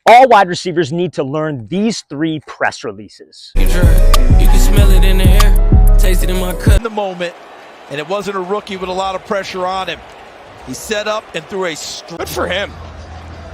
All wide receivers need to learn these 3 press releases. You can smell it in the air, taste it in my cut. In the moment, and it wasn't a rookie with a lot of pressure on him. He set up and threw a good for him.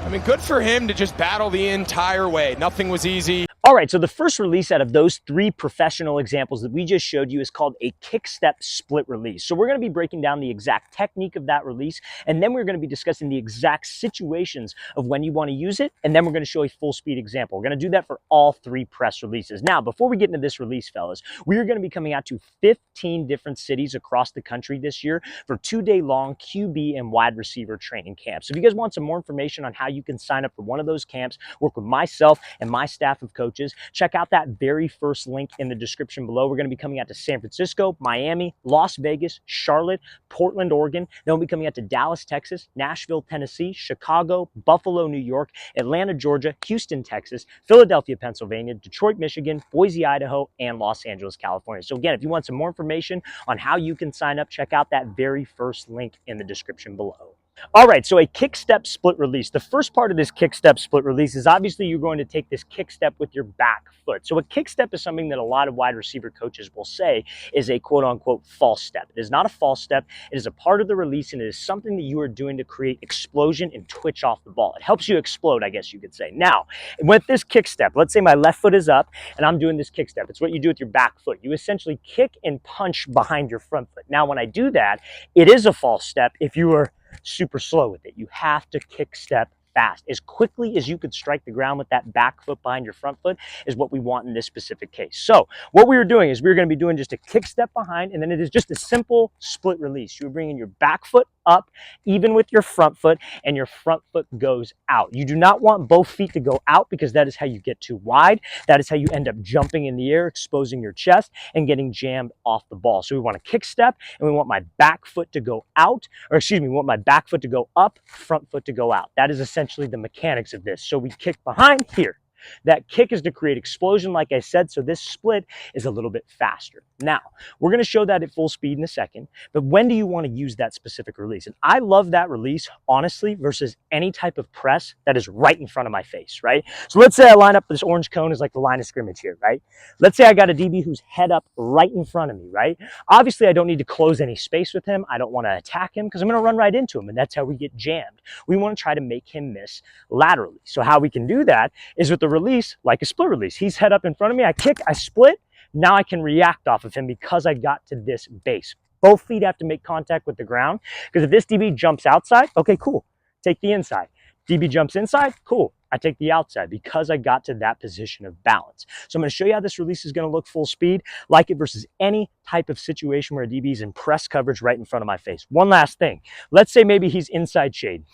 I mean, good for him to just battle the entire way. Nothing was easy. All right, so the first release out of those 3 professional examples that we just showed you is called a kick step split release. So we're going to be breaking down the exact technique of that release, and then we're going to be discussing the exact situations of when you want to use it, and then we're going to show a full speed example. We're going to do that for all 3 press releases. Now, before we get into this release, fellas, we are going to be coming out to 15 different cities across the country this year for 2-day long QB and wide receiver training camps. So if you guys want some more information on how you can sign up for one of those camps, work with myself and my staff of coaches, check out that very first link in the description below. We're going to be coming out to San Francisco, Miami, Las Vegas, Charlotte, Portland, Oregon. Then we'll be coming out to Dallas, Texas, Nashville, Tennessee, Chicago, Buffalo, New York, Atlanta, Georgia, Houston, Texas, Philadelphia, Pennsylvania, Detroit, Michigan, Boise, Idaho, and Los Angeles, California. So again, if you want some more information on how you can sign up, check out that very first link in the description below. All right, so a kick step split release. The first part of this kick step split release is obviously you're going to take this kick step with your back foot. So a kick step is something that a lot of wide receiver coaches will say is a quote unquote false step. It is not a false step. It is a part of the release, and it is something that you are doing to create explosion and twitch off the ball. It helps you explode, I guess you could say. Now, with this kick step, let's say my left foot is up and I'm doing this kick step. It's what you do with your back foot. You essentially kick and punch behind your front foot. Now, when I do that, it is a false step if you are super slow with it. You have to kick step fast. As quickly as you could strike the ground with that back foot behind your front foot is what we want in this specific case. So what we were doing is we were going to be doing just a kick step behind, and then it is just a simple split release. You're bringing your back foot up even with your front foot, and your front foot goes out. You do not want both feet to go out because that is how you get too wide. That is how you end up jumping in the air, exposing your chest and getting jammed off the ball. So we want a kick step, and we want my back foot to go out, or excuse me, we want my back foot to go up, front foot to go out. That is essentially the mechanics of this. So we kick behind here. That kick is to create explosion, like I said, so this split is a little bit faster. Now, we're going to show that at full speed in a second, but when do you want to use that specific release? And I love that release, honestly, versus any type of press that is right in front of my face, right? So let's say I line up this orange cone as like the line of scrimmage here, right? Let's say I got a DB who's head up right in front of me, right? Obviously, I don't need to close any space with him. I don't want to attack him because I'm going to run right into him, and that's how we get jammed. We want to try to make him miss laterally. So how we can do that is with the release, like a split release. He's head up in front of me. I kick, I split. Now I can react off of him because I got to this base. Both feet have to make contact with the ground, because if this DB jumps outside, okay, cool. Take the inside. DB jumps inside, cool. I take the outside because I got to that position of balance. So I'm going to show you how this release is going to look full speed, like it versus any type of situation where a DB is in press coverage right in front of my face. One last thing. Let's say maybe he's inside shade.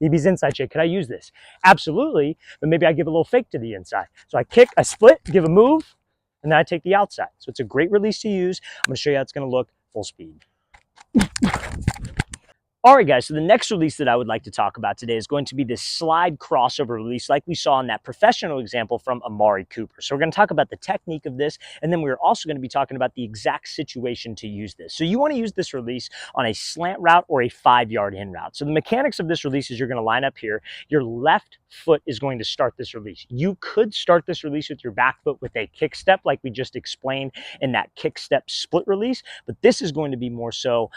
DB's inside shade. Could I use this? Absolutely, but maybe I give a little fake to the inside. So I kick, I split, give a move, and then I take the outside. So it's a great release to use. I'm going to show you how it's going to look full speed. All right, guys, so the next release that I would like to talk about today is going to be this slide crossover release like we saw in that professional example from Amari Cooper. So we're going to talk about the technique of this, and then we're also going to be talking about the exact situation to use this. So you want to use this release on a slant route or a 5-yard in route. So the mechanics of this release is you're going to line up here. Your left foot is going to start this release. You could start this release with your back foot with a kick step like we just explained in that kick step split release, but this is going to be more so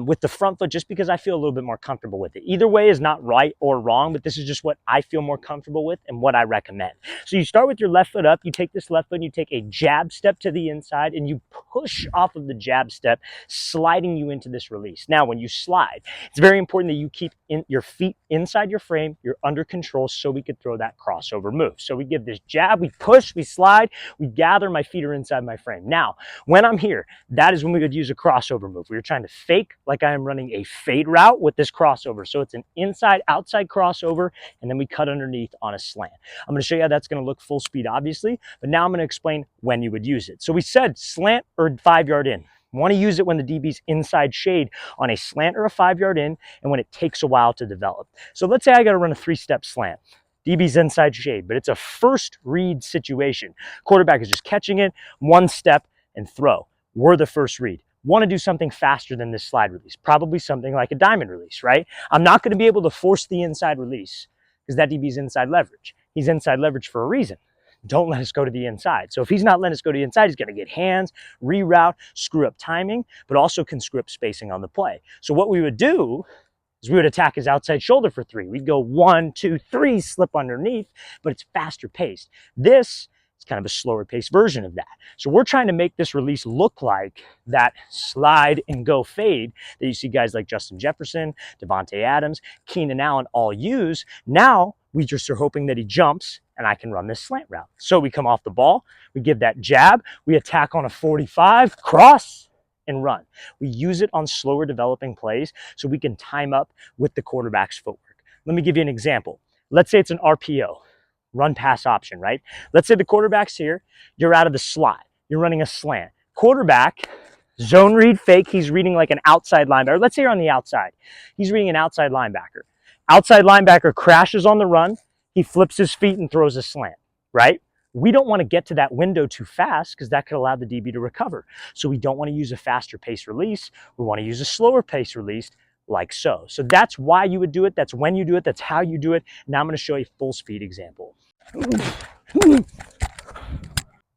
with the front foot just because I feel a little bit more comfortable with it. Either way is not right or wrong, but this is just what I feel more comfortable with and what I recommend. So you start with your left foot up, you take this left foot and you take a jab step to the inside and you push off of the jab step, sliding you into this release. Now, when you slide, it's very important that you keep your feet inside your frame, you're under control so we could throw that crossover move. So we give this jab, we push, we slide, we gather, my feet are inside my frame. Now, when I'm here, that is when we would use a crossover move. We were trying to fake like I am running a fade route with this crossover. So it's an inside-outside crossover, and then we cut underneath on a slant. I'm going to show you how that's going to look full speed, obviously, but now I'm going to explain when you would use it. So we said slant or 5-yard in. You want to use it when the DB's inside shade on a slant or a 5-yard in, and when it takes a while to develop. So let's say I got to run a 3-step slant. DB's inside shade, but it's a first read situation. Quarterback is just catching it, 1 step, and throw. We're the first read. Want to do something faster than this slide release, probably something like a diamond release, right? I'm not going to be able to force the inside release because that DB's inside leverage. He's inside leverage for a reason. Don't let us go to the inside. So if he's not letting us go to the inside, he's going to get hands, reroute, screw up timing, but also can screw up spacing on the play. So what we would do is we would attack his outside shoulder for 3. We'd go 1, 2, 3, slip underneath, but it's faster paced. This is kind of a slower paced version of that. So we're trying to make this release look like that slide and go fade that you see guys like Justin Jefferson, Devontae Adams, Keenan Allen all use. Now we just are hoping that he jumps and I can run this slant route. So we come off the ball, we give that jab, we attack on a 45, cross, and run. We use it on slower developing plays so we can time up with the quarterback's footwork. Let me give you an example. Let's say it's an RPO, run pass option, right? Let's say the quarterback's here, you're out of the slot, you're running a slant. Quarterback, zone read fake, he's reading like an outside linebacker. Let's say you're on the outside. He's reading an outside linebacker. Outside linebacker crashes on the run, he flips his feet and throws a slant, right? We don't want to get to that window too fast because that could allow the DB to recover. So we don't want to use a faster pace release. We want to use a slower pace release like so. So that's why you would do it. That's when you do it. That's how you do it. Now I'm going to show you a full speed example.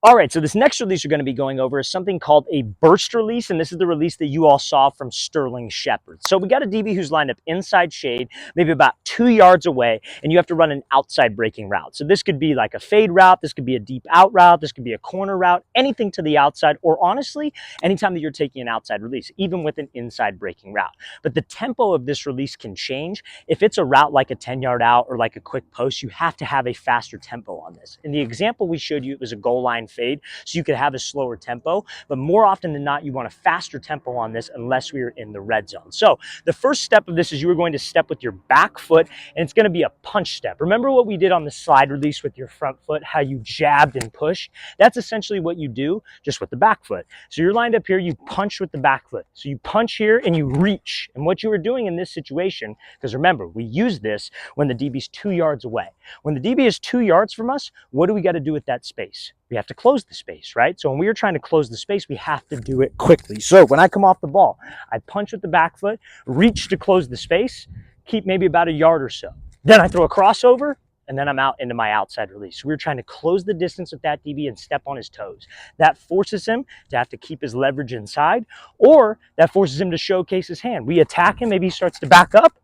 All right, so this next release we're going to be going over is something called a burst release, and this is the release that you all saw from Sterling Shepard. So we got a DB who's lined up inside shade, maybe about 2 yards away, and you have to run an outside breaking route. So this could be like a fade route, this could be a deep out route, this could be a corner route, anything to the outside, or honestly, anytime that you're taking an outside release, even with an inside breaking route. But the tempo of this release can change. If it's a route like a 10-yard out or like a quick post, you have to have a faster tempo on this. In the example we showed you, it was a goal line fade, so you could have a slower tempo, but more often than not, you want a faster tempo on this unless we are in the red zone. So the first step of this is you are going to step with your back foot, and it's going to be a punch step. Remember what we did on the slide release with your front foot, how you jabbed and pushed? That's essentially what you do, just with the back foot. So you're lined up here, you punch with the back foot. So you punch here and you reach. And what you were doing in this situation, because remember, we use this when the DB's 2 yards away. When the DB is 2 yards from us, what do we got to do with that space? We have to close the space, right? So when we are trying to close the space, we have to do it quickly. So when I come off the ball, I punch with the back foot, reach to close the space, keep maybe about a yard or so. Then I throw a crossover, and then I'm out into my outside release. So we're trying to close the distance with that DB and step on his toes. That forces him to have to keep his leverage inside, or that forces him to showcase his hand. We attack him, maybe he starts to back up,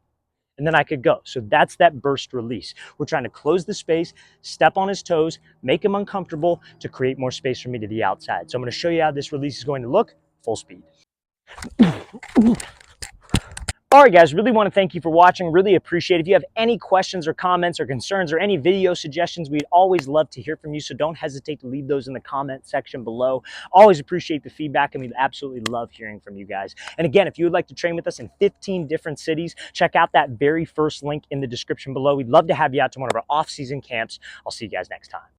and then I could go. So that's that burst release. We're trying to close the space, step on his toes, make him uncomfortable to create more space for me to the outside. So I'm going to show you how this release is going to look full speed. All right, guys, really want to thank you for watching. Really appreciate it. If you have any questions or comments or concerns or any video suggestions, we'd always love to hear from you. So don't hesitate to leave those in the comment section below. Always appreciate the feedback, and we absolutely love hearing from you guys. And again, if you would like to train with us in 15 different cities, check out that very first link in the description below. We'd love to have you out to one of our off-season camps. I'll see you guys next time.